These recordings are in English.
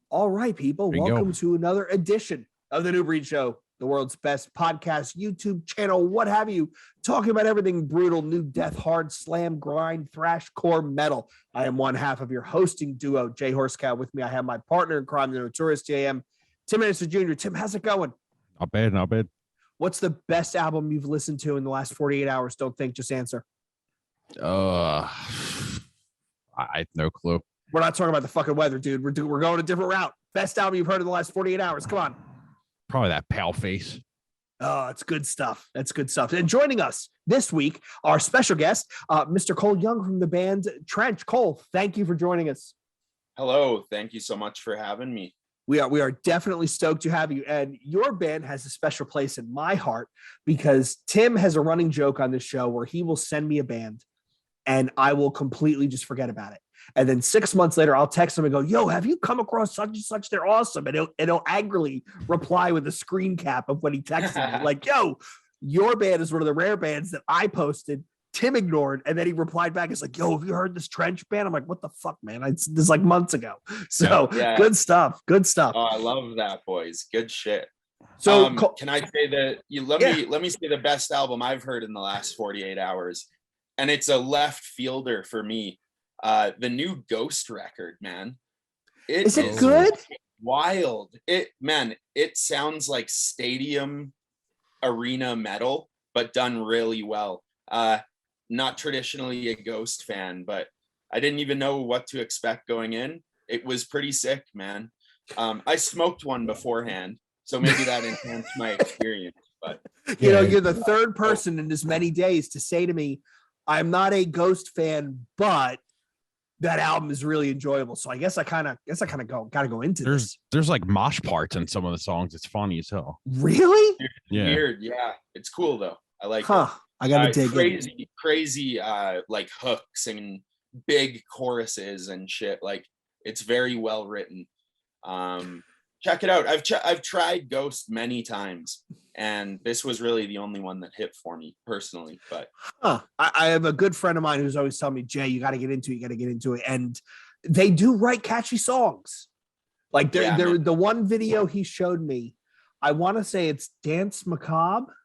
All right, people, welcome to another edition of the New Breed Show, the world's best podcast, YouTube channel, what have you, talking about everything brutal, new death, hard, slam, grind, thrash, core, metal. I am one half of your hosting duo, Jay Horsecow. With me, I have my partner in crime, the notorious JM, Tim Anderson Jr. Tim, how's it going? Not bad, not bad. What's the best album you've listened to in the last 48 hours? Don't think, just answer. I have no clue. We're not talking about the fucking weather, dude. We're going a different route. Best album you've heard in the last 48 hours. Come on. Probably that Pale Face. Oh, it's good stuff. That's good stuff. And joining us this week, our special guest, Mr. Cole Young from the band Trench. Cole, thank you for joining us. Hello. Thank you so much for having me. We are definitely stoked to have you. And your band has a special place in my heart because Tim has a running joke on this show where he will send me a band and I will completely just forget about it. And then 6 months later, I'll text him and go, yo, have you come across such and such? They're awesome. And he'll angrily reply with a screen cap of when he texted me. Like, yo, your band is one of the rare bands that I posted. Tim ignored. And then he replied back. It's like, yo, have you heard this Trench band? I'm like, what the fuck, man? This is like months ago. So yeah. Good stuff. Good stuff. Oh, I love that, boys. Good shit. So can I say that let me say the best album I've heard in the last 48 hours. And it's a left fielder for me. The new Ghost record, man. Is it good? Wild. It sounds like stadium arena metal, but done really well. Not traditionally a Ghost fan, but I didn't even know what to expect going in. It was pretty sick, man. I smoked one beforehand, so maybe that enhanced my experience. But you know, you're the third person in as many days to say to me, I'm not a Ghost fan, but that album is really enjoyable. So I guess I kind of gotta go into this. There's like mosh parts in some of the songs. It's funny as hell. Really? Weird. Yeah. It's cool though. I like it. I gotta dig crazy like hooks and big choruses and shit. Like it's very well written. Check it out. I've tried Ghost many times, and this was really the only one that hit for me personally. But I have a good friend of mine who's always telling me, Jay, you got to get into it. And they do write catchy songs. Like the one video he showed me, I want to say it's Dance Macabre.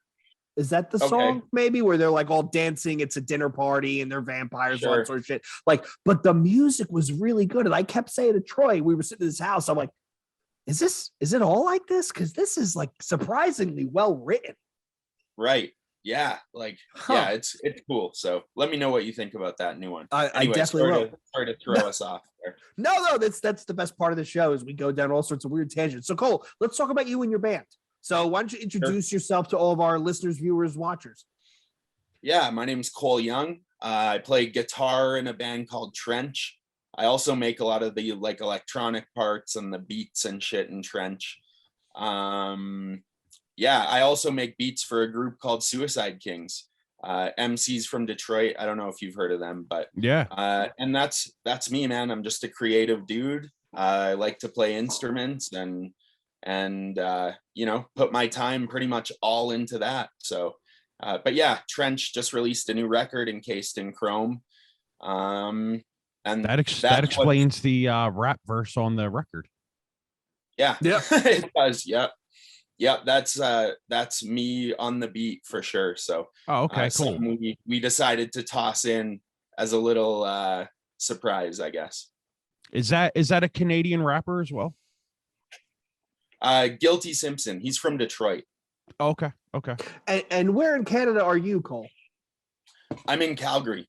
Is that the song maybe where they're like all dancing? It's a dinner party and they're vampires, all that sort of shit. Like, but the music was really good. And I kept saying to Troy, we were sitting in his house. I'm like, is it all like this? Because this is like surprisingly well written. Right. Yeah. Like, yeah, it's cool. So let me know what you think about that new one. I definitely will. Sorry to throw us off there. No, that's the best part of the show is we go down all sorts of weird tangents. So Cole, let's talk about you and your band. So why don't you introduce yourself to all of our listeners, viewers, watchers? Yeah, my name is Cole Young. I play guitar in a band called Trench. I also make a lot of the like electronic parts and the beats and shit in Trench. I also make beats for a group called Suicide Kings. MCs from Detroit. I don't know if you've heard of them, but yeah. And that's me, man. I'm just a creative dude. I like to play instruments and put my time pretty much all into that. So but yeah, Trench just released a new record encased in chrome. And that explains the rap verse on the record. Yeah. It does. Yep. That's me on the beat for sure. So cool. We decided to toss in as a little surprise, I guess. Is that a Canadian rapper as well? Guilty Simpson. He's from Detroit. Okay. And where in Canada are you, Cole? I'm in Calgary,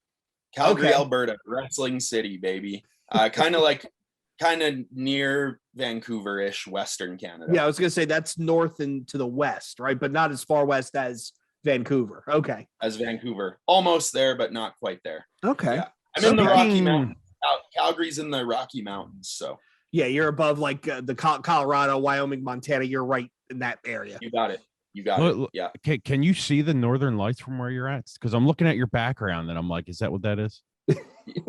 Alberta, Wrestling City, baby. Kind of near Vancouver-ish, Western Canada. Yeah, I was gonna say that's north and to the west, right? But not as far west as Vancouver. Okay. As Vancouver, almost there, but not quite there. Okay. Yeah. I'm in the Rocky Mountains. Calgary's in the Rocky Mountains, so. Yeah, you're above like the Colorado, Wyoming, Montana. You're right in that area. You got it. Yeah. Can you see the northern lights from where you're at? Because I'm looking at your background and I'm like, is that what that is?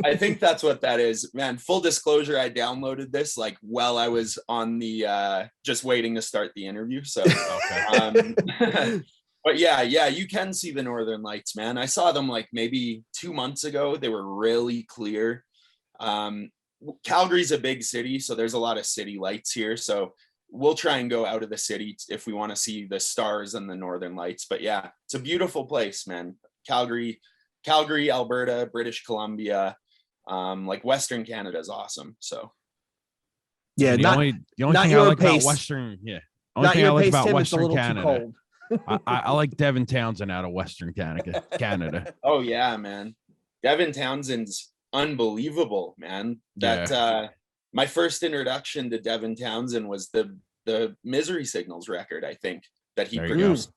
I think that's what that is, man. Full disclosure, I downloaded this like while I was on the just waiting to start the interview. So, but yeah, you can see the northern lights, man. I saw them like maybe 2 months ago. They were really clear. Calgary's a big city, so there's a lot of city lights here. So we'll try and go out of the city if we want to see the stars and the northern lights. But yeah, it's a beautiful place, man. Calgary, Alberta, British Columbia, like Western Canada is awesome. So Yeah, the only thing I your like pace. about Western, yeah. not Only thing I your like pace, about Tim. It's a Western little Canada. too cold. I like Devin Townsend out of Western Canada. oh yeah, man. Devin Townsend's unbelievable, man. That my first introduction to Devin Townsend was the Misery Signals record, I think, that he There you produced.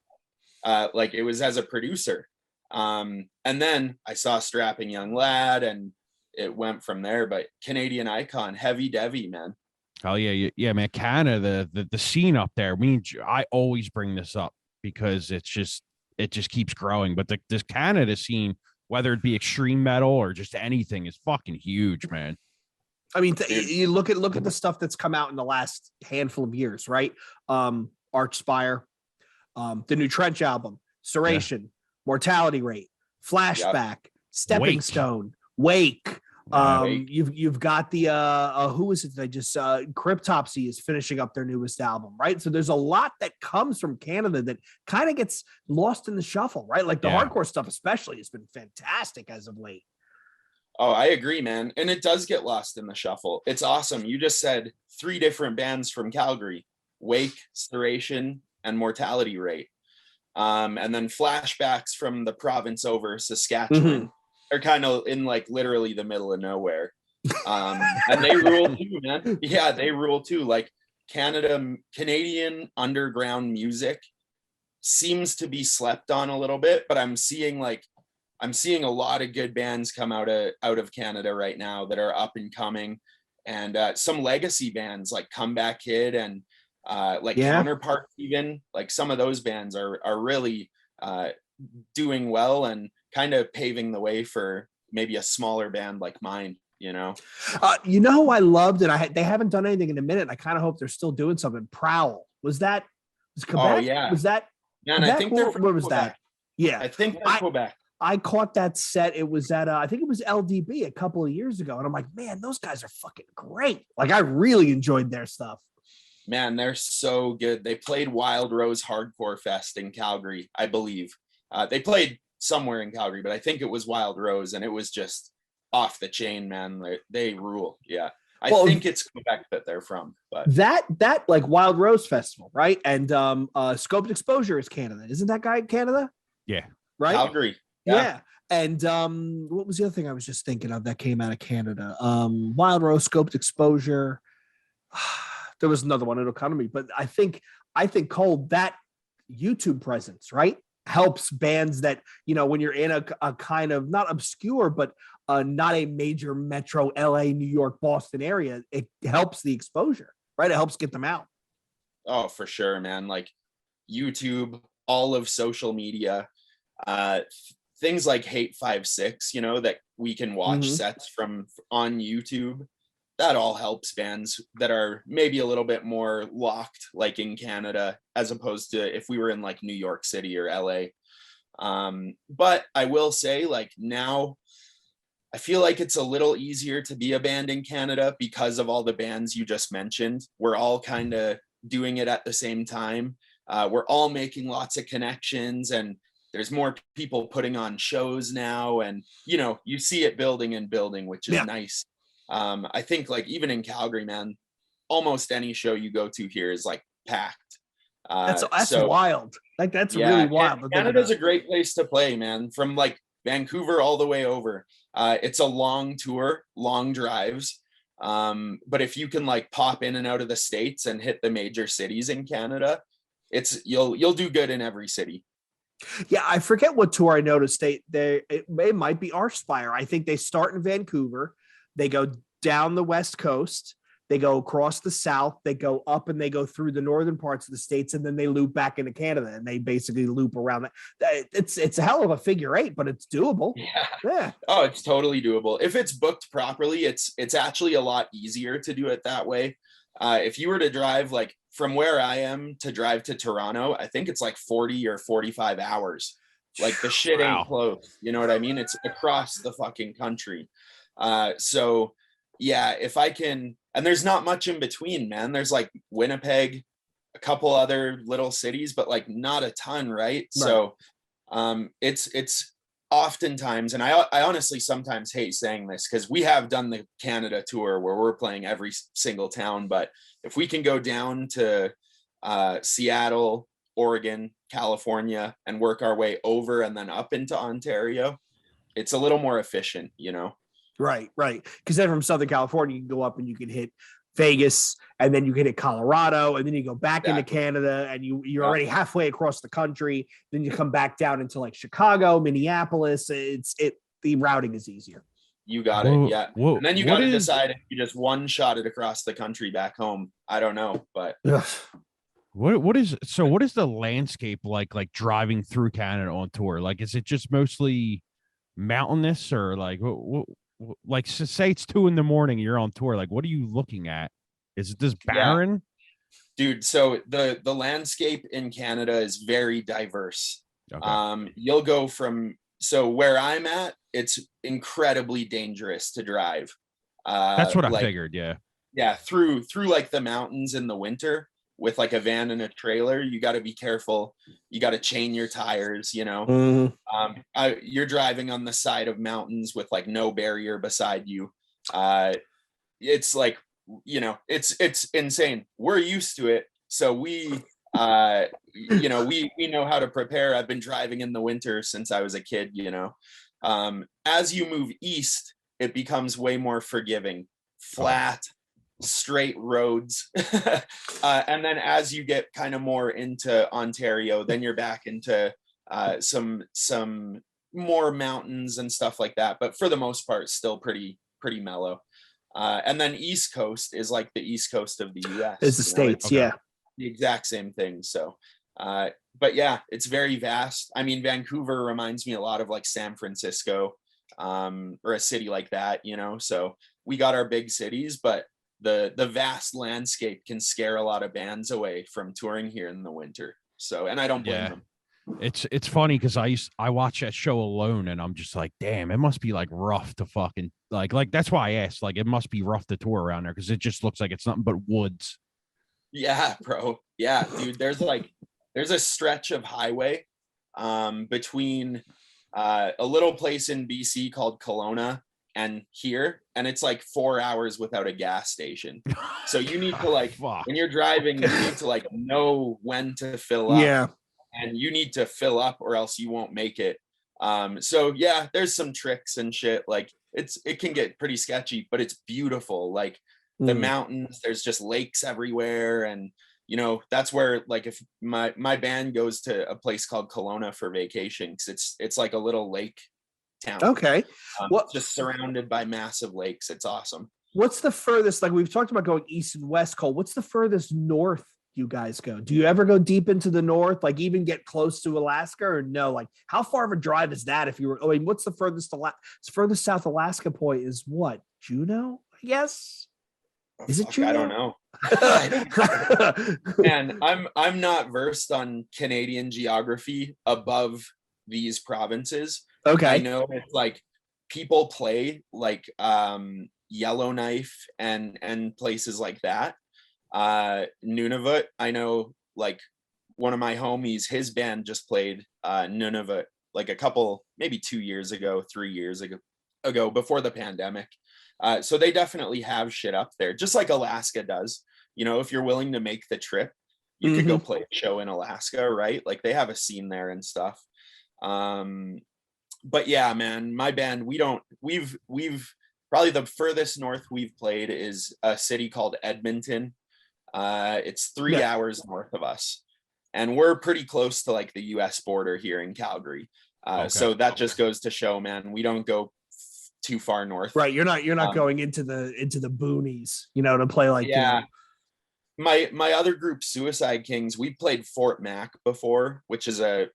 Like it was as a producer. And then I saw Strapping Young Lad and it went from there. But Canadian icon, Heavy Devi, man. Oh yeah, man. Canada, the scene up there. I always bring this up because it just keeps growing. But this Canada scene, whether it be extreme metal or just anything, is fucking huge, man. I mean, you look at the stuff that's come out in the last handful of years, right? Archspire, the new Trench album, Serration, Mortality Rate, Flashback, Stepping Stone, Wake. You've got the who is it? They just Cryptopsy is finishing up their newest album, right? So there's a lot that comes from Canada that kind of gets lost in the shuffle, right? Like the hardcore stuff, especially, has been fantastic as of late. Oh, I agree, man. And it does get lost in the shuffle. It's awesome. You just said 3 different bands from Calgary: Wake, Serration, and Mortality Rate. And then Flashbacks from the province over Saskatchewan. Mm-hmm. They're kind of in like literally the middle of nowhere. And they rule too, man. Yeah, they rule too. Like Canadian underground music seems to be slept on a little bit, but I'm seeing a lot of good bands come out of Canada right now that are up and coming, and some legacy bands like Comeback Kid and Counterpart, even like some of those bands are really doing well and kind of paving the way for maybe a smaller band like mine. Who I loved, and they haven't done anything in a minute. I kind of hope they're still doing something. Prowl was Quebec? Oh yeah, was that? Man, I think they're from where was Quebec. that? Yeah, I think they're Quebec. I caught that set. It was at I think it was LDB a couple of years ago, and I'm like, man, those guys are fucking great. Like I really enjoyed their stuff. Man, they're so good. They played Wild Rose Hardcore Fest in Calgary, I believe. They played somewhere in Calgary, but I think it was Wild Rose, and it was just off the chain, man. They rule. Yeah. I think it's Quebec that they're from, but that like Wild Rose Festival, right? And Scoped Exposure is Canada. Isn't that guy in Canada? Yeah. Right? Calgary. Yeah. And what was the other thing I was just thinking of that came out of Canada? Wild Rose, Scoped Exposure. There was another one, it'll come to me, but I think Cole, that YouTube presence, right, helps bands that, when you're in a kind of not obscure, but not a major metro LA, New York, Boston area. It helps the exposure, right? It helps get them out. Oh, for sure, man. Like YouTube, all of social media, things like Hate 5-6, that we can watch sets from on YouTube. That all helps bands that are maybe a little bit more locked, like in Canada, as opposed to if we were in like New York City or LA. But I will say, like, now I feel like it's a little easier to be a band in Canada because of all the bands you just mentioned. We're all kind of doing it at the same time. We're all making lots of connections, and there's more people putting on shows now, and you see it building and building, which is nice. I think like even in Calgary, man, almost any show you go to here is like packed. That's wild. Like that's really wild. Canada's a great place to play, man. From like Vancouver all the way over. It's a long tour, long drives. But if you can like pop in and out of the States and hit the major cities in Canada, you'll do good in every city. Yeah, I forget what tour I noticed. It might be Archspire. I think they start in Vancouver. They go down the West Coast, they go across the South, they go up and they go through the northern parts of the States, and then they loop back into Canada, and they basically loop around that. It's a hell of a figure 8, but it's doable. Yeah. Oh, it's totally doable. If it's booked properly, it's actually a lot easier to do it that way. If you were to drive like from where I am to drive to Toronto, I think it's like 40 or 45 hours. Like the shit ain't close. You know what I mean? It's across the fucking country. So yeah, if I can, and there's not much in between, man. There's like Winnipeg, a couple other little cities, but like not a ton, right? So it's oftentimes, and I honestly sometimes hate saying this because we have done the Canada tour where we're playing every single town, but if we can go down to Seattle, Oregon, California, and work our way over and then up into Ontario, it's a little more efficient, you know? Right. Because then from Southern California, you can go up and you can hit Vegas, and then you can hit Colorado, and then you go back into Canada, and you're already halfway across the country. Then you come back down into like Chicago, Minneapolis. The routing is easier. You got it. Yeah. And then you got to decide if you just one shot it across the country back home. I don't know, but what is the landscape like driving through Canada on tour? Like, is it just mostly mountainous, or like like say it's 2 a.m, you're on tour, like what are you looking at? Is it this barren? Dude, so the landscape in Canada is very diverse. Okay. You'll go from, so where I'm at, it's incredibly dangerous to drive. That's what I figured. Yeah, through like the mountains in the winter with like a van and a trailer. You got to be careful. You got to chain your tires, you know. You're driving on the side of mountains with like no barrier beside you. It's like, you know, it's insane. We're used to it, so we you know, we know how to prepare. I've been driving in the winter since I was a kid, you know. As you move east, it becomes way more forgiving, flat, straight roads. And then as you get kind of more into Ontario, then you're back into some more mountains and stuff like that, but for the most part still pretty mellow. And then East Coast is like the East Coast of the US. It's the States. The exact same thing. So but yeah, it's very vast. I mean, Vancouver reminds me a lot of like San Francisco, or a city like that, you know. So we got our big cities, but the vast landscape can scare a lot of bands away from touring here in the winter. So, and I don't blame them. It's funny because I watch that show alone, and I'm just like, damn, it must be like rough to fucking like that's why I asked. Like, it must be rough to tour around there because it just looks like it's nothing but woods. Yeah, bro. Yeah, dude. There's a stretch of highway between a little place in BC called Kelowna and here, and it's like 4 hours without a gas station. So you need to like when you're driving, you need to like know when to fill up. Yeah. And you need to fill up or else you won't make it. So yeah, there's some tricks and shit. Like it can get pretty sketchy, but it's beautiful. Like the mountains, there's just lakes everywhere. And you know, that's where like if my band goes to a place called Kelowna for vacation, because it's like a little lake town. Okay. Just surrounded by massive lakes. It's awesome. What's the furthest, like we've talked about going east and west, Cole, what's the furthest north you guys go? Do you ever go deep into the north, like even get close to Alaska, or no? Like how far of a drive is that? If you were, I mean, what's the furthest South Alaska point is what? Juneau, I guess. Is it Juneau? I don't know. And I'm not versed on Canadian geography above these provinces. Okay. I know it's like people play like Yellowknife and places like that. Nunavut, I know like one of my homies, his band just played Nunavut like a couple, maybe 2 years ago, 3 years ago before the pandemic. So they definitely have shit up there, just like Alaska does. You know, if you're willing to make the trip, you could go play a show in Alaska, right? Like they have a scene there and stuff. But yeah, man, my band, we've probably the furthest north we've played is a city called Edmonton. It's 3 hours north of us, and we're pretty close to like the US border here in Calgary. So that just goes to show, man, we don't go too far north. Right. You're not going into the boonies, you know, to play like, yeah. My other group, Suicide Kings, we played Fort Mac before, which is a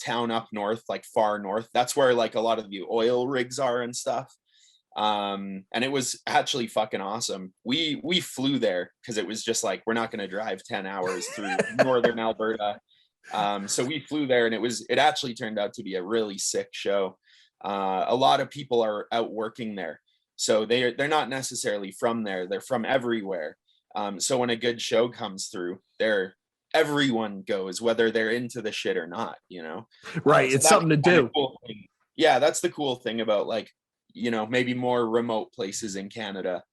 town up north, like far north. That's where like a lot of the oil rigs are and stuff. And it was actually fucking awesome. We flew there because it was just like, we're not going to drive 10 hours through northern Alberta. So we flew there, and it actually turned out to be a really sick show. A lot of people are out working there. So they're not necessarily from there. They're from everywhere. So when a good show comes through, everyone goes, whether they're into the shit or not, you know? Right. So It's something to do. cool thing. Yeah, that's the cool thing about, like, you know, maybe more remote places in Canada.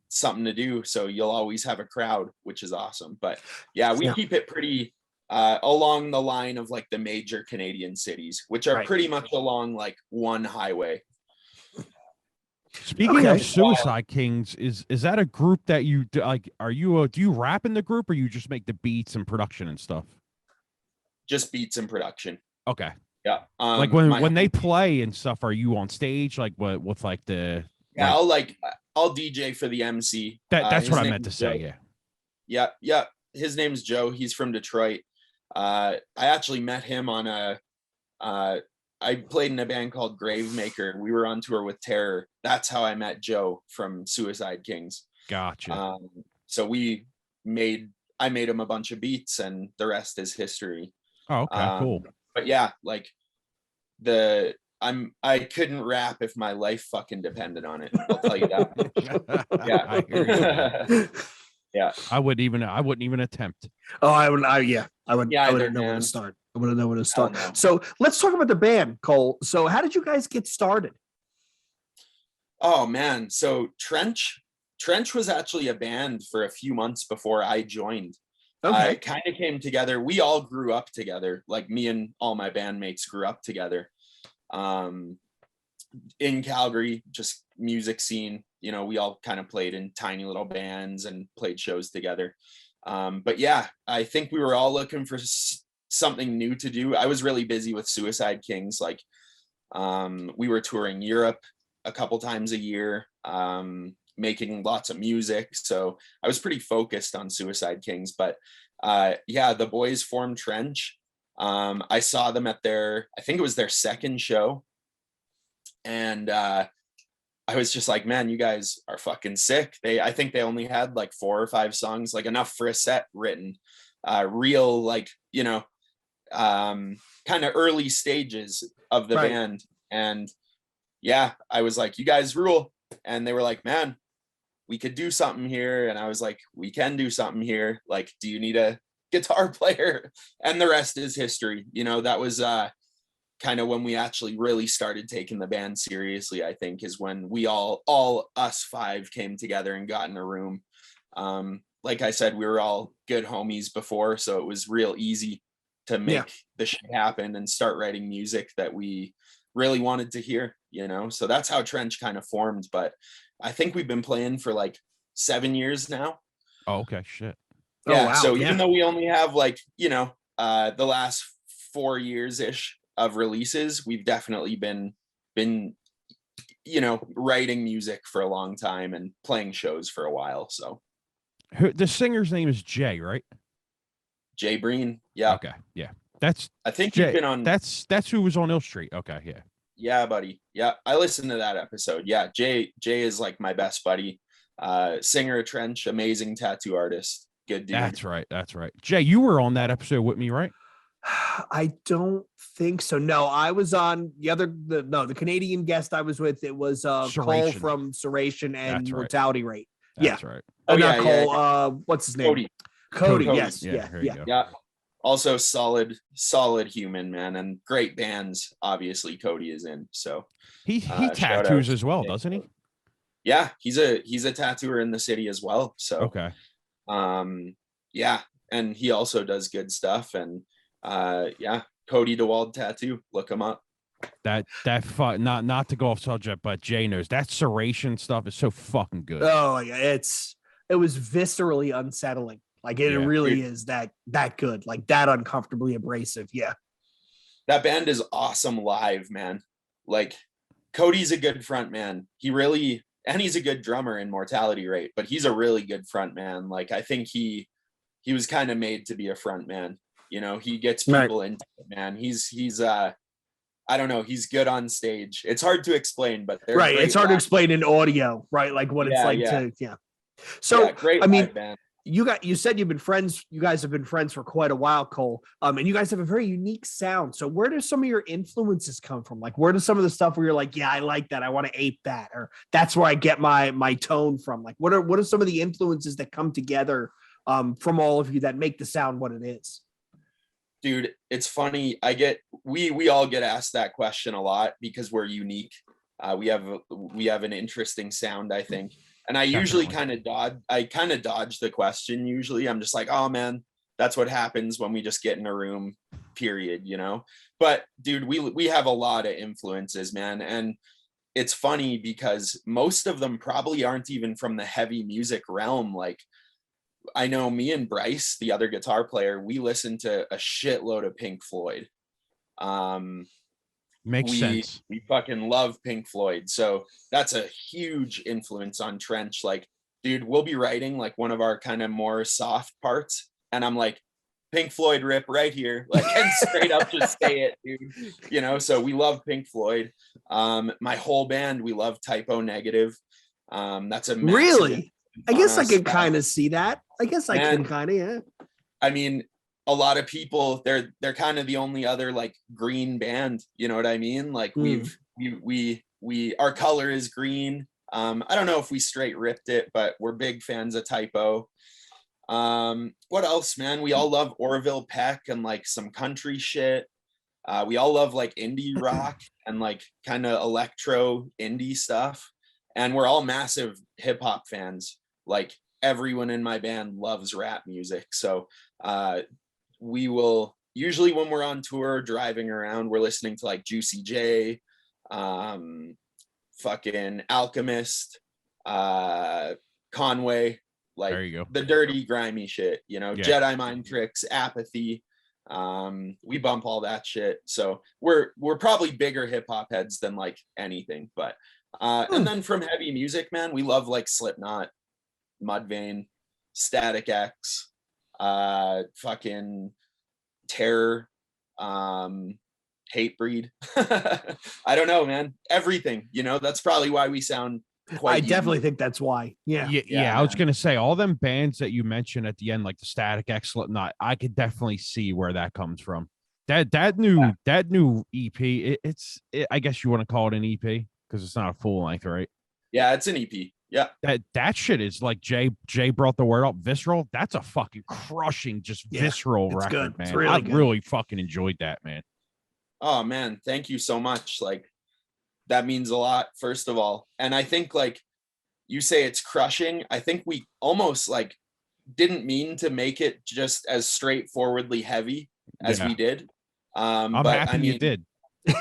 Something to do. So you'll always have a crowd, which is awesome. But yeah, we keep it pretty along the line of like the major Canadian cities, which are pretty much along like one highway. Speaking of Suicide Kings, is that a group that you like? Do you rap in the group, or you just make the beats and production and stuff? Just beats and production. Okay. Yeah. Like when they play and stuff, are you on stage? Like what with like the? Yeah, I'll DJ for the MC. That's what I meant to say. Yeah. Yeah. His name's Joe. He's from Detroit. I actually met him on I played in a band called Gravemaker. We were on tour with Terror. That's how I met Joe from Suicide Kings. Gotcha. So I made him a bunch of beats, and the rest is history. Oh, okay, cool. But yeah, like I couldn't rap if my life fucking depended on it. I'll tell you that. Yeah. I hear you. Yeah. I wouldn't even attempt. Oh, I wouldn't know where to start. I wouldn't know where to start. No. So let's talk about the band, Cole. So how did you guys get started? Oh man. So Trench was actually a band for a few months before I joined. Okay. It kind of came together. We all grew up together. Like me and all my bandmates grew up together. In Calgary, just music scene, you know, we all kind of played in tiny little bands and played shows together. But yeah, I think we were all looking for something new to do. I was really busy with Suicide Kings. Like, we were touring Europe a couple times a year, making lots of music. So I was pretty focused on Suicide Kings, but yeah, the boys formed Trench. I saw them at I think it was their second show. And I was just like, man, you guys are fucking sick. I think they only had like 4 or 5 songs, like enough for a set written, real, like, you know, kind of early stages of the band. And yeah, I was like, you guys rule. And they were like, man, we could do something here. And I was like, we can do something here. Like, do you need a guitar player? And the rest is history. You know, that was kind of when we actually really started taking the band seriously, I think, is when we all us 5 came together and got in a room. Like I said, we were all good homies before, so it was real easy to make the shit happen and start writing music that we really wanted to hear, you know? So that's how Trench kind of formed. But I think we've been playing for like 7 years now. Oh, okay, shit. Yeah, wow. So even though we only have like, you know, the last 4 years-ish of releases, we've definitely been, you know, writing music for a long time and playing shows for a while. So the singer's name is Jay, right? Jay Breen. Yeah. Okay. Yeah. I think Jay, you've been on. That's who was on Ill Street. Okay. Yeah. Yeah, buddy. Yeah. I listened to that episode. Yeah. Jay is like my best buddy. Singer of Trench, amazing tattoo artist. Good dude. That's right. Jay, you were on that episode with me, right? I don't think so. No, I was on the Canadian guest I was with. It was Cole from Ceration and Mortality Rate. That's right. Oh, not Cole. What's his name? Cody. Yes. Yeah. Also solid human, man, and great bands. Obviously, Cody is in. So he tattoos as well, doesn't he? Yeah, he's a tattooer in the city as well. So okay. Yeah, and he also does good stuff. And yeah, Cody DeWald Tattoo. Look him up. That not to go off subject, but Jay knows that Ceration stuff is so fucking good. Oh yeah, it was viscerally unsettling. Like it really is that good, like that uncomfortably abrasive. Yeah, that band is awesome live, man. Like Cody's a good front man. And he's a good drummer in Mortality Rate, but he's a really good front man. Like I think he was kind of made to be a front man. You know, he gets people into it, man. He's I don't know. He's good on stage. It's hard to explain, but it's hard to explain in audio, right? Like what it's like to. So great. you said you guys have been friends for quite a while, Cole. And you guys have a very unique sound. So where do some of your influences come from? Like, where does some of the stuff where you're like, yeah, I like that, I want to ape that, or that's where I get my tone from? Like, what are some of the influences that come together from all of you that make the sound what it is? Dude, it's funny. We all get asked that question a lot because we're unique. We have an interesting sound, I think. And I usually kind of dodge the question. Usually I'm just like, oh man, that's what happens when we just get in a room, period, you know? But dude, we have a lot of influences, man. And it's funny because most of them probably aren't even from the heavy music realm. Like, I know me and Bryce, the other guitar player, we listen to a shitload of Pink Floyd. Makes sense. We fucking love Pink Floyd. So that's a huge influence on Trench. Like, dude, we'll be writing like one of our kind of more soft parts. And I'm like, Pink Floyd rip right here. Like, and straight up just say it, dude. You know, so we love Pink Floyd. My whole band, we love Typo Negative. That's a massive really? I guess I can us. kind of see that. I guess I can kind of, yeah. I mean, a lot of people, they're kind of the only other like green band, you know what I mean? Like our color is green. I don't know if we straight ripped it, but we're big fans of Typo. What else, man? We all love Orville Peck and like some country shit. We all love like indie rock and like kind of electro indie stuff. And we're all massive hip hop fans. Like, everyone in my band loves rap music. So we will usually, when we're on tour driving around, we're listening to like Juicy J, fucking Alchemist, Conway, like there you go. The dirty grimy shit, you know, Yeah. Jedi Mind Tricks, Apathy. We bump all that shit. So we're probably bigger hip hop heads than like anything. But and then from heavy music, man, we love like Slipknot, Mudvayne, Static X, fucking Terror, Hatebreed. I don't know, man. Everything, you know, that's probably why we sound quite I definitely think that's why. Yeah. I was gonna say all them bands that you mentioned at the end, like the Static X, Slipknot, I could definitely see where that comes from. That new EP, I guess you want to call it an EP because it's not a full length, right? Yeah, it's an EP. Yeah. That shit is like Jay brought the word up, visceral. That's a fucking crushing, just visceral record, good. man. It's really good. Really fucking enjoyed that, man. Oh man, thank you so much. Like, that means a lot, first of all. And I think like you say it's crushing. I think we almost like didn't mean to make it just as straightforwardly heavy as we did. I'm but happy I mean, you did.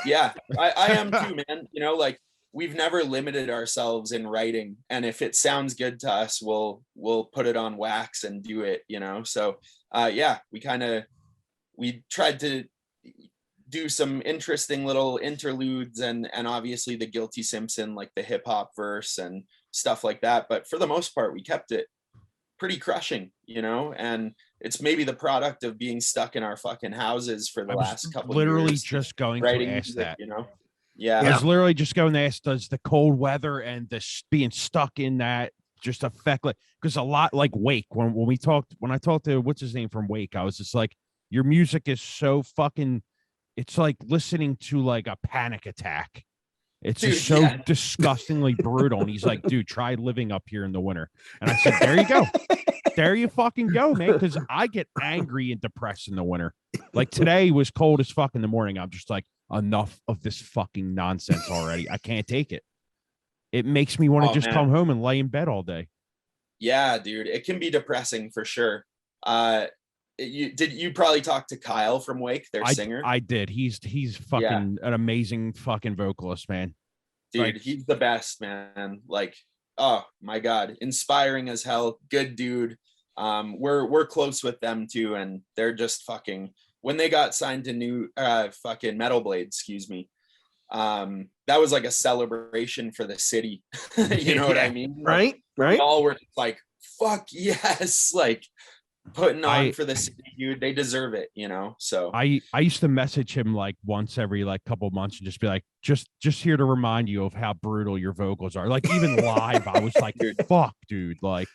Yeah, I am too, man. You know, like, we've never limited ourselves in writing, and if it sounds good to us, we'll put it on wax and do it, you know. So yeah, we tried to do some interesting little interludes and obviously the Guilty Simpson, like the hip hop verse and stuff like that, but for the most part we kept it pretty crushing, you know. And it's maybe the product of being stuck in our fucking houses for the last couple literally years, just going to ask music, that, you know. Yeah, I was literally just going to ask, does the cold weather and being stuck in that just affect, like, because a lot like Wake, when I talked to what's his name from Wake, I was just like, your music is so fucking, it's like listening to like a panic attack. It's just so disgustingly brutal. And he's like, dude, try living up here in the winter. And I said, there you go. There you fucking go, man. Because I get angry and depressed in the winter. Like, today was cold as fuck in the morning. I'm just like, enough of this fucking nonsense already. I can't take it. It makes me want to just come home and lay in bed all day. Yeah, dude, it can be depressing for sure. You probably talk to Kyle from Wake, their singer? I did. He's fucking an amazing fucking vocalist, man. Dude, like, he's the best, man. Like, oh my God, inspiring as hell. Good dude. We're close with them too, and they're just fucking, when they got signed to new fucking Metal Blade, excuse me, that was like a celebration for the city. You know what I mean? Right. We all were like, fuck yes, like, putting on for the city, dude. They deserve it, you know. So I used to message him like once every like couple months and just be like, just here to remind you of how brutal your vocals are. Like, even live, I was like, fuck, dude. Like,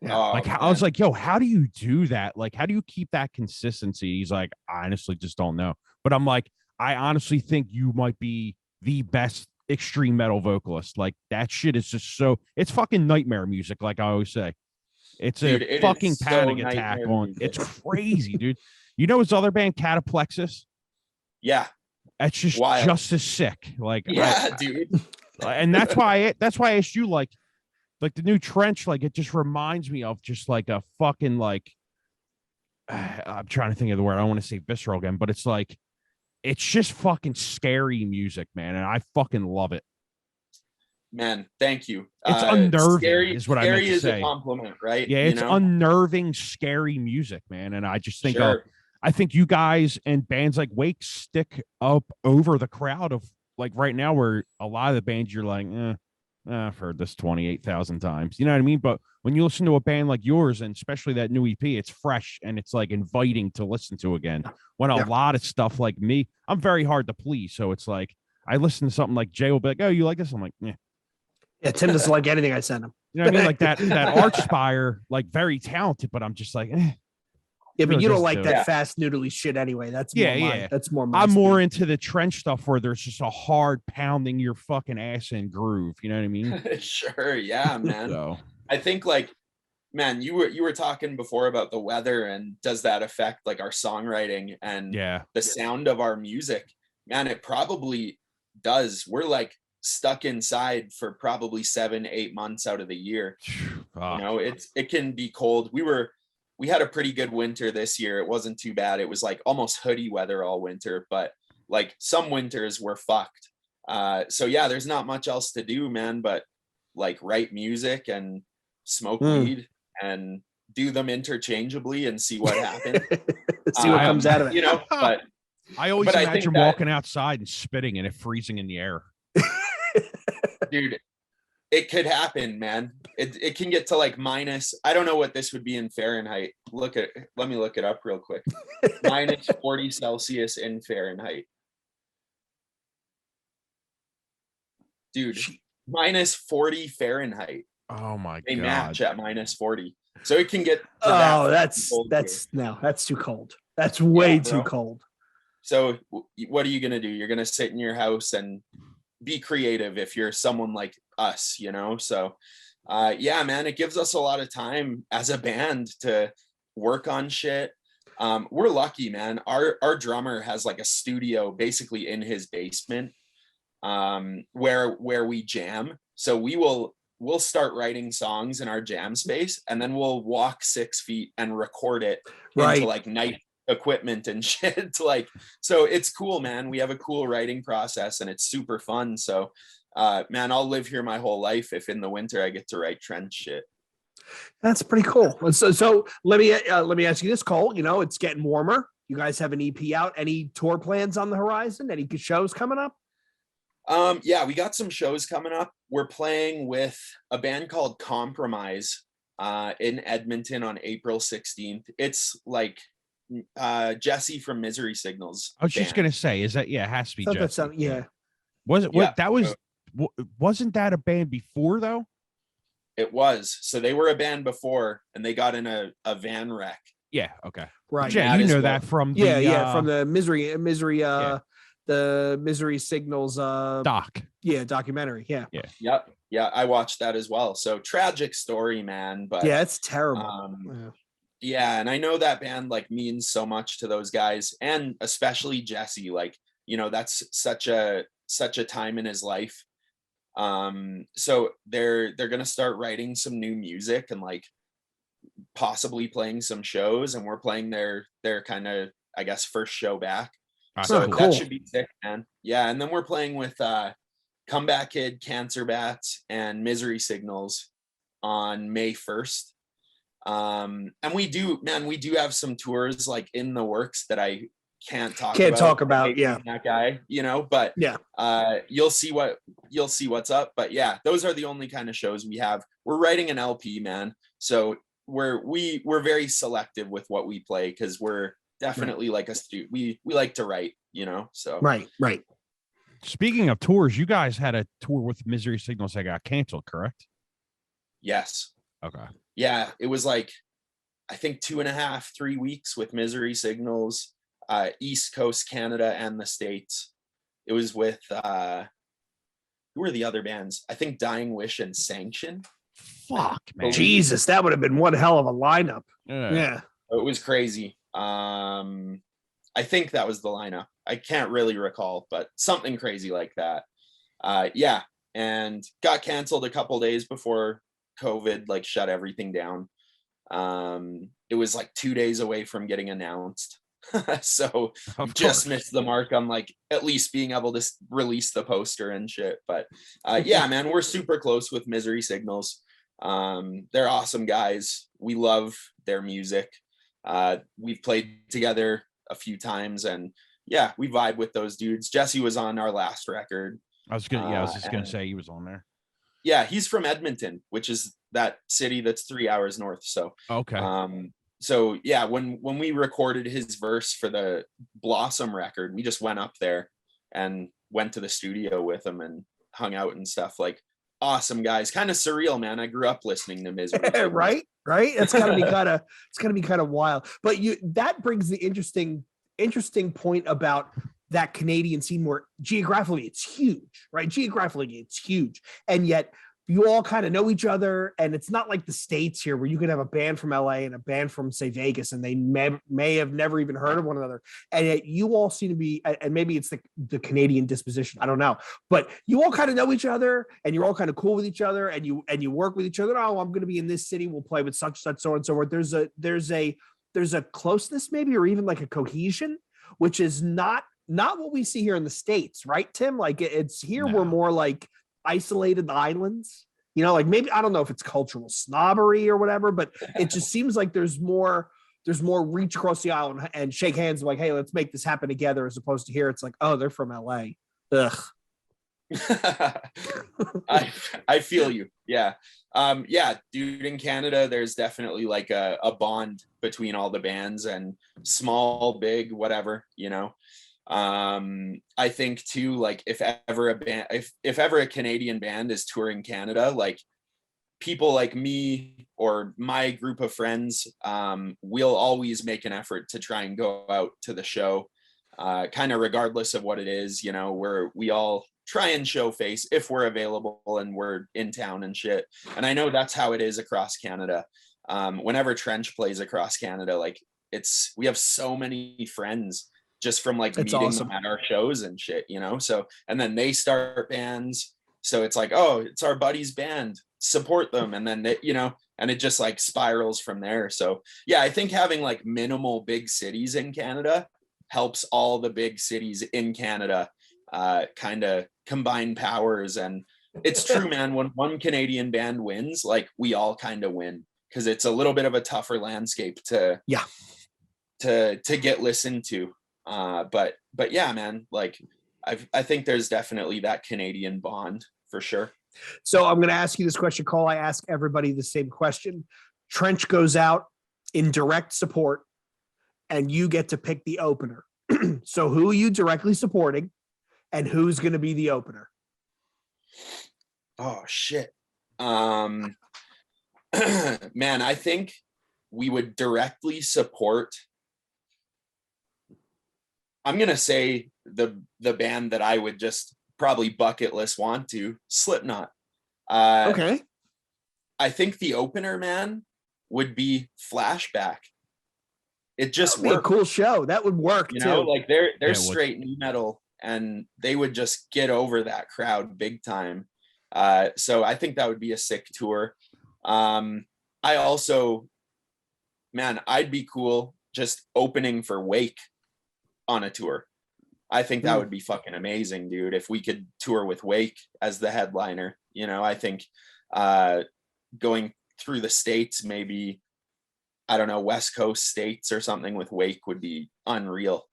Yeah. Oh, Like, I man. was like, yo, how do you do that? Like, how do you keep that consistency? He's like, I honestly just don't know. But I'm like, I honestly think you might be the best extreme metal vocalist. Like, that shit is just so, it's fucking nightmare music, like I always say. It's Dude, a it is fucking so panic attack nightmare on. music. It's crazy, dude. You know his other band, Cataplexis? Yeah. That's just Wild. just as sick. Like, Yeah, dude. and that's why I asked you, like the new Trench, like it just reminds me of just like a fucking like I'm trying to think of the word. I don't want to say visceral again, but it's like it's just fucking scary music, man, and I fucking love it. Man, thank you. It's unnerving, Scary, is what I meant scary to is a say. compliment, right? Yeah, You it's know? unnerving, scary music, man, and I just think Sure. I think you guys and bands like Wake stick up over the crowd of like right now, where a lot of the bands you're like, I've heard this 28,000 times. You know what I mean? But when you listen to a band like yours, and especially that new EP, it's fresh and it's like inviting to listen to again. When a Yeah. lot of stuff like me, I'm very hard to please. So it's like, I listen to something like Jay will be like, oh, you like this? I'm like, yeah. Yeah, Tim doesn't like anything I send him. You know what I mean? Like that Archspire, like very talented, but I'm just like, Yeah, but really you don't doesn't like do that it. fast noodly shit anyway. That's Yeah, more yeah. that's more my I'm more speed. into the Trench stuff where there's just a hard pounding your fucking ass in groove. You know what I mean? Sure. Yeah, man. So I think like, man, you were talking before about the weather and does that affect like our songwriting and yeah. the sound of our music? Man, it probably does. We're like stuck inside for probably 7-8 months out of the year. Fuck. You know, it can be cold. We had a pretty good winter this year. It wasn't too bad. It was like almost hoodie weather all winter, but like some winters were fucked. So yeah, there's not much else to do, man, but like write music and smoke weed and do them interchangeably and see what happens. See what comes out of it. You know, but I always but I imagine think that- walking outside and spitting and it freezing in the air. dude, it could happen, man. It can get to like minus, I don't know what this would be in Fahrenheit. Let me look it up real quick. minus 40 Celsius in Fahrenheit. Dude, minus 40 Fahrenheit. Oh my They god. match at minus 40. So it can get to that Oh, that's cold that's too cold. That's way Yeah, too bro. cold. So what are you going to do? You're going to sit in your house and be creative if you're someone like us, you know? So yeah, man, it gives us a lot of time as a band to work on shit. We're lucky, man. Our drummer has like a studio basically in his basement where we jam. So we'll start writing songs in our jam space and then we'll walk 6 feet and record it into like night equipment and shit. Like, so it's cool, man. We have a cool writing process and it's super fun. So man, I'll live here my whole life if in the winter I get to write Trench shit. That's pretty cool. So let me ask you this, Cole. You know, it's getting warmer. You guys have an EP out. Any tour plans on the horizon? Any shows coming up? Yeah, we got some shows coming up. We're playing with a band called Compromise in Edmonton on April 16th. It's like Jesse from Misery Signals. I was just gonna say, is that it has to be Jesse. Yeah. Was it Yeah. what that was wasn't that a band before though? It was. So they were a band before and they got in a van wreck. Yeah, okay. Right. Yeah, That you is know what- that from the From the misery Yeah. the Misery Signals doc. documentary. Yeah. Yep. Yeah, I watched that as well. So tragic story, man. But Yeah, it's terrible. yeah, and I know that band like means so much to those guys and especially Jesse. Like, you know, that's such a time in his life. So they're gonna start writing some new music and like possibly playing some shows, and we're playing their kind of, I guess, first show back. So cool. that should be sick, man. Yeah, and then we're playing with Comeback Kid, Cancer Bats, and Misery Signals on May 1st. And we do have some tours like in the works that I can't talk about. Yeah, that guy, you know, but yeah, you'll see what's up. But yeah, those are the only kind of shows we have. We're writing an LP, man. So we're very selective with what we play because we're definitely like we like to write, you know. So right. Speaking of tours, you guys had a tour with Misery Signals that got canceled, correct? Yes. Okay. yeah, it was like, I think 2.5, 3 weeks with Misery Signals, East Coast Canada and the States. It was with who were the other bands? I think Dying Wish and Sanction. Fuck, man. Jesus, that would have been one hell of a lineup. Yeah. Yeah. It was crazy. I think that was the lineup. I can't really recall, but something crazy like that. Yeah, and got canceled a couple days before COVID like shut everything down. It was like 2 days away from getting announced. So Of just course. missed the mark on like at least being able to release the poster and shit. But yeah, man, we're super close with Misery Signals. They're awesome guys. We love their music. We've played together a few times, and yeah, we vibe with those dudes. Jesse was on our last record. I was just gonna say he was on there. Yeah, he's from Edmonton, which is that city that's 3 hours north. So Okay. So yeah, when we recorded his verse for the Blossom record, we just went up there and went to the studio with him and hung out and stuff. Like, awesome guys. Kind of surreal, man. I grew up listening to Misery. Right. That's gotta be kind of wild. But that brings the interesting point about that Canadian scene where geographically it's huge, right? Geographically it's huge. And yet you all kind of know each other, and it's not like the States here where you could have a band from LA and a band from, say, Vegas, and they may have never even heard of one another. And yet you all seem to be, and maybe it's the Canadian disposition, I don't know, but you all kind of know each other, and you're all kind of cool with each other, and you work with each other. Oh, I'm going to be in this city. We'll play with such, so on and so forth. There's a closeness maybe, or even like a cohesion, which is not what we see here in the States, right, Tim? Like it's here, No. We're more like isolated islands, like maybe, I don't know if it's cultural snobbery or whatever, but it just seems like there's more reach across the aisle and shake hands like, hey, let's make this happen together, as opposed to here it's like, oh, they're from LA. Ugh. I feel you. Yeah. Yeah, dude, in Canada there's definitely like a bond between all the bands, and small, big, whatever, I think too, like if ever a Canadian band is touring Canada, like people like me or my group of friends, we'll always make an effort to try and go out to the show, kind of regardless of what it is, where we all try and show face if we're available and we're in town and shit. And I know that's how it is across Canada. Whenever Trench plays across Canada, like we have so many friends just from like It's meeting awesome. them at our shows and shit, so, and then they start bands. So it's like, oh, it's our buddy's band, support them. And then, and it just like spirals from there. So yeah, I think having like minimal big cities in Canada helps all the big cities in Canada kind of combine powers. And it's true, man, when one Canadian band wins, like we all kind of win, because it's a little bit of a tougher landscape to get listened to. But yeah, man, like I think there's definitely that Canadian bond for sure. So I'm going to ask you this question, Cole. I ask everybody the same question. Trench goes out in direct support, and you get to pick the opener. So who are you directly supporting, and who's going to be the opener? Oh shit. Man, I think we would directly support, I'm going to say the band that I would just probably bucket list want to, Slipknot. Okay. I think the opener, man, would be Flashback. It just would be a cool show. That would work too. Like they're straight new metal, and they would just get over that crowd big time. So I think that would be a sick tour. I also, man, I'd be cool just opening for Wake on a tour. I think that would be fucking amazing, dude. If we could tour with Wake as the headliner, I think going through the States, maybe, I don't know, West Coast states or something with Wake would be unreal.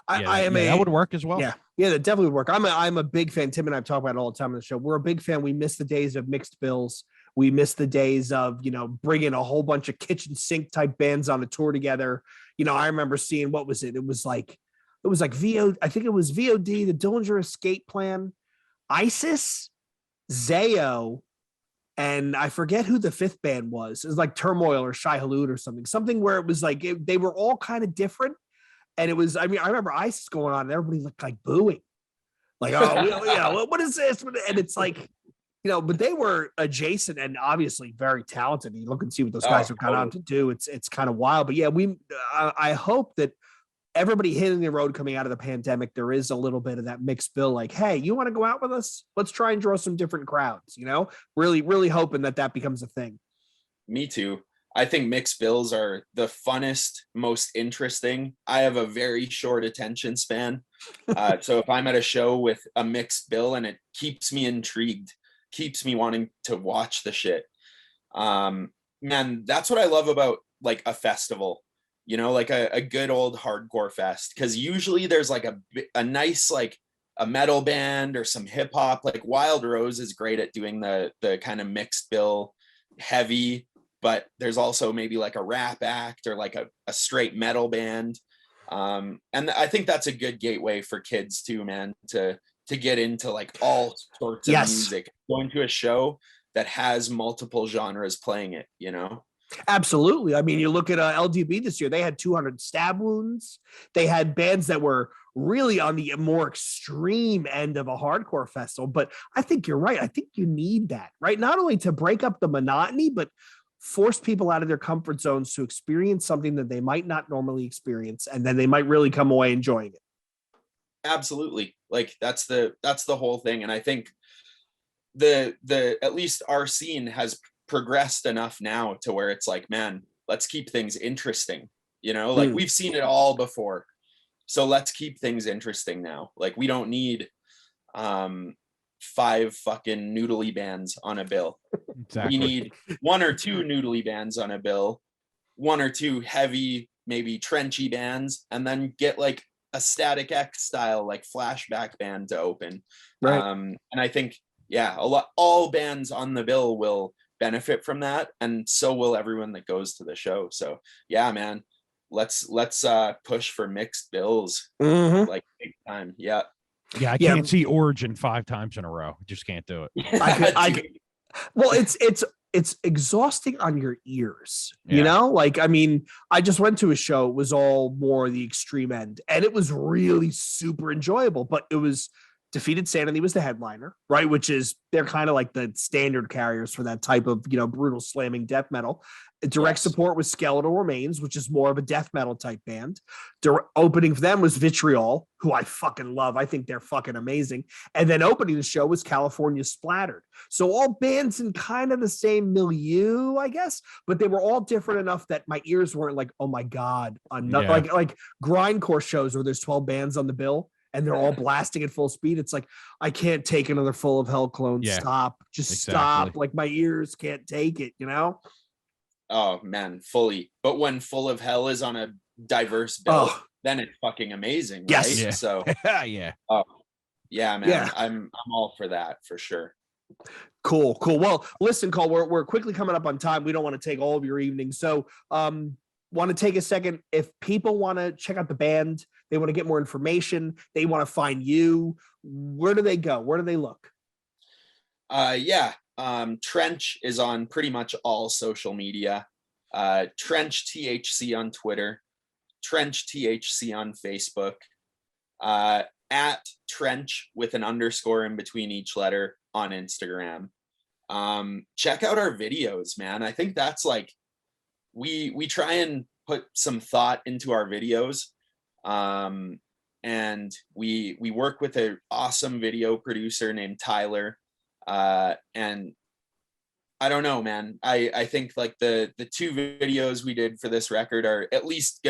That would work as well. Yeah, that definitely would work. I'm a big fan. Tim and I talk about it all the time on the show. We're a big fan. We miss the days of mixed bills. We miss the days of, bringing a whole bunch of kitchen sink type bands on a tour together. I remember seeing, what was it? It was like VOD. I think it was VOD, the Dillinger Escape Plan, ISIS, Zayo, and I forget who the fifth band was. It was like Turmoil or Shai Hulud or something where it was like they were all kind of different. And it was, I mean, I remember ISIS going on and everybody looked like booing. Like, oh, yeah, what is this? And it's like, but they were adjacent and obviously very talented. You look and see what those guys have gone on to do. It's kind of wild. But yeah, I hope that everybody hitting the road coming out of the pandemic, there is a little bit of that mixed bill. Like, hey, you want to go out with us? Let's try and draw some different crowds. Really, really hoping that becomes a thing. Me too. I think mixed bills are the funnest, most interesting. I have a very short attention span. So if I'm at a show with a mixed bill and it keeps me intrigued, keeps me wanting to watch the shit. Man, that's what I love about like a festival, like a good old hardcore fest. Cause usually there's like a nice, like a metal band or some hip hop. Like Wild Rose is great at doing the kind of mixed bill heavy, but there's also maybe like a rap act or like a straight metal band. And I think that's a good gateway for kids too, man, to get into like all sorts of music, going to a show that has multiple genres playing it, Absolutely. I mean, you look at LDB this year, they had 200 stab wounds. They had bands that were really on the more extreme end of a hardcore festival. But I think you're right. I think you need that, right? Not only to break up the monotony, but force people out of their comfort zones to experience something that they might not normally experience. And then they might really come away enjoying it. Absolutely. Like that's the whole thing. And I think the at least our scene has progressed enough now to where it's like, man, let's keep things interesting. Like we've seen it all before. So let's keep things interesting now. Like we don't need 5 fucking noodly bands on a bill. Exactly. We need 1 or 2 noodly bands on a bill, 1 or 2 heavy, maybe trenchy bands, and then get like a Static X style like flashback band to open. Right. And I think, all bands on the bill will benefit from that, and so will everyone that goes to the show. So yeah, man, let's push for mixed bills, like big time. Yeah. Yeah, I can't see Origin 5 times in a row. Just can't do it. Well, it's exhausting on your ears, like, I mean, I just went to a show. It was all more the extreme end and it was really super enjoyable, but it was Defeated Sanity was the headliner, right? Which is, they're kind of like the standard carriers for that type of, brutal slamming death metal. Direct support was Skeletal Remains, which is more of a death metal type band. Opening for them was Vitriol, who I fucking love. I think they're fucking amazing. And then opening the show was California Splattered. So all bands in kind of the same milieu, I guess, but they were all different enough that my ears weren't like, oh my God, like grindcore shows where there's 12 bands on the bill and they're all blasting at full speed. It's like, I can't take another Full of Hell clone. Yeah, stop. Just stop. Like my ears can't take it, Oh man, fully. But when Full of Hell is on a diverse bill, then it's fucking amazing, right? Yes. Yeah. So yeah. Oh yeah, man. Yeah. I'm all for that for sure. Cool. Well, listen, Cole, we're quickly coming up on time. We don't want to take all of your evening. So want to take a second. If people want to check out the band, they want to get more information, they want to find you, where do they go? Where do they look? Trench is on pretty much all social media. Trench THC on Twitter, Trench THC on Facebook, at Trench with an underscore in between each letter on Instagram. Check out our videos, man. I think that's like, we try and put some thought into our videos. And we work with an awesome video producer named Tyler. And I don't know, man. I think like the 2 videos we did for this record are at least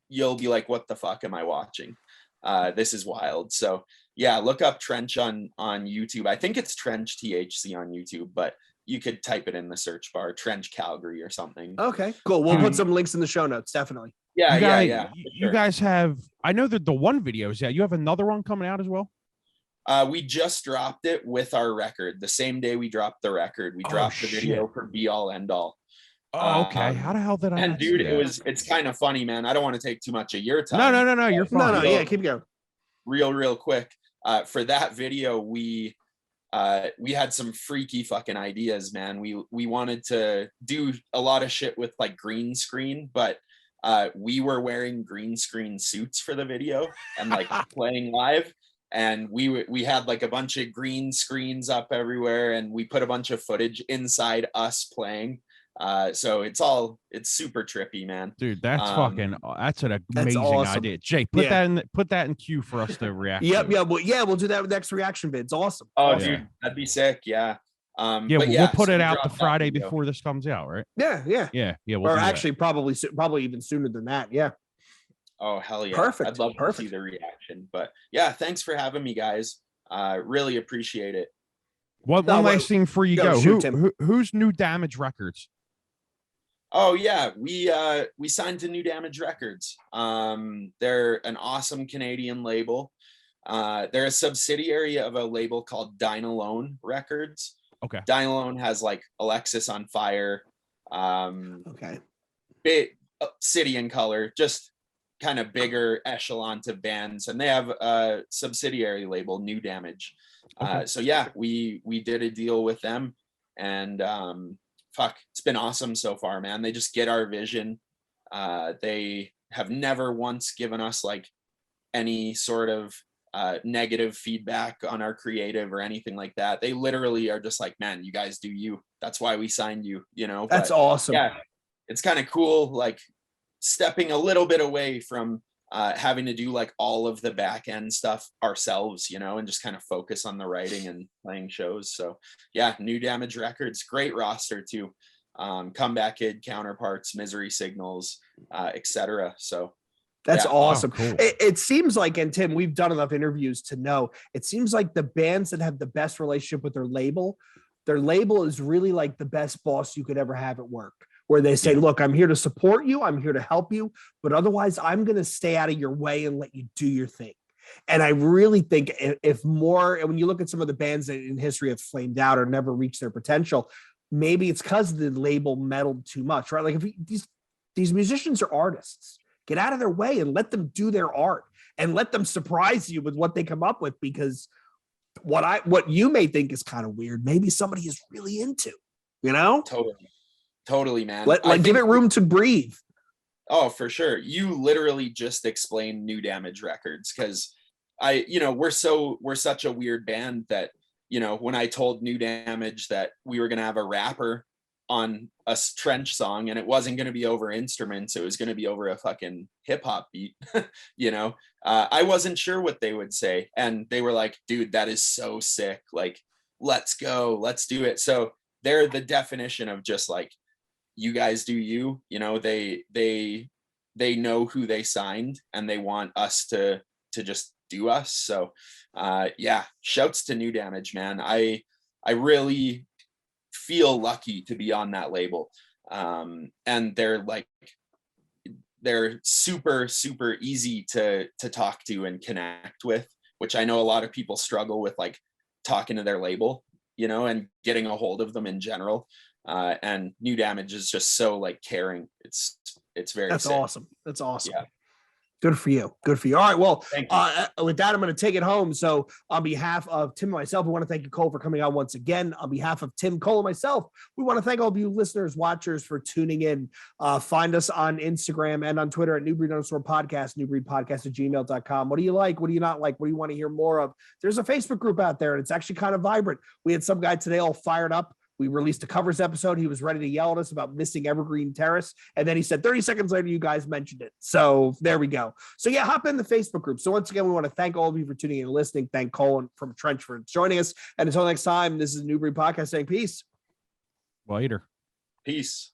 you'll be like, what the fuck am I watching? This is wild. So yeah, look up Trench on YouTube. I think it's Trench THC on YouTube, but you could type it in the search bar, Trench Calgary or something. Okay, cool. We'll put some links in the show notes, definitely. Yeah. You guys have, I know that the one video is you have another one coming out as well. We just dropped it with our record. The same day we dropped the record, we dropped the video for Be All End All. Oh, okay. How the hell did I? And dude, it's kind of funny, man. I don't want to take too much of your time. No. You're fine. No. Yeah, keep going. Real quick. For that video, we we had some freaky fucking ideas, man. We wanted to do a lot of shit with like green screen, but we were wearing green screen suits for the video and like playing live. And we had like a bunch of green screens up everywhere, and we put a bunch of footage inside us playing. So it's super trippy, man. Dude, that's that's an amazing awesome. idea. Jake, put that in queue for us to react. Yep, to. yeah, we'll do that with next reaction vid. It's awesome. Oh, Awesome. dude, that'd be sick. Yeah. We'll put it out the dropped that Friday video. before this comes out, right? Yeah. We'll Or do actually, probably even sooner than that. Yeah. Oh, hell yeah. Perfect. I'd love to see the reaction. But yeah, thanks for having me, guys. Really appreciate it. One last thing before you go. Shoot, Tim. Who's New Damage Records? Oh yeah, we signed to New Damage Records. They're an awesome Canadian label. They're a subsidiary of a label called Dynalone Records. Okay. Dynalone has like Alexis on Fire. Okay. Big City and Color, just kind of bigger echelon of bands, and they have a subsidiary label, New Damage. Okay. So yeah, we did a deal with them, and it's been awesome so far, man. They just get our vision. They have never once given us like any sort of negative feedback on our creative or anything like that. They literally are just like, man, you guys do you. That's why we signed you, you know. That's awesome. Yeah, it's kind of cool, like stepping a little bit away from having to do like all of the back end stuff ourselves, you know, and just kind of focus on the writing and playing shows. So yeah, New Damage Records, great roster too. Comeback Kid, Counterparts, Misery Signals, etc. So that's awesome. Oh, cool. It seems like, and Tim, we've done enough interviews to know, it seems like the bands that have the best relationship with their label is really like the best boss you could ever have at work, where they say, look, I'm here to support you. I'm here to help you. But otherwise, I'm going to stay out of your way and let you do your thing. And I really think if more, and when you look at some of the bands that in history have flamed out or never reached their potential, maybe it's because the label meddled too much, right? Like if these musicians are artists, get out of their way and let them do their art and let them surprise you with what they come up with, because what you may think is kind of weird, maybe somebody is really into, you know? Totally, man. Give it room to breathe. Oh, for sure. You literally just explained New Damage Records, because we're such a weird band that, you know, when I told New Damage that we were going to have a rapper on a Trench song and it wasn't going to be over instruments, it was going to be over a fucking hip hop beat, you know, I wasn't sure what they would say. And they were like, dude, that is so sick. Like, let's go, let's do it. So they're the definition of just like, you guys do you, you know, they know who they signed and they want us to just do us. So yeah, shouts to New Damage, man. I really feel lucky to be on that label. And they're super, super easy to talk to and connect with, which I know a lot of people struggle with, like talking to their label, you know, and getting a hold of them in general. And New Damage is just so like caring. It's very That's sick. awesome. That's awesome. Yeah. Good for you. Good for you. All right. Well, Thank with that, I'm going to take it home. So on behalf of Tim and myself, we want to thank you, Cole, for coming on once again. On behalf of Tim, Cole, and myself, we want to thank all of you listeners, watchers for tuning in. Find us on Instagram and on Twitter at newbreed_podcast, newbreedpodcast@gmail.com. What do you like? What do you not like? What do you want to hear more of? There's a Facebook group out there, and it's actually kind of vibrant. We had some guy today all fired up. We released a covers episode. He was ready to yell at us about missing Evergreen Terrace. And then he said 30 seconds later, you guys mentioned it. So there we go. So yeah, hop in the Facebook group. So once again, we want to thank all of you for tuning in and listening. Thank Colin from Trench for joining us. And until next time, this is New Breed Podcast saying peace. Later. Peace.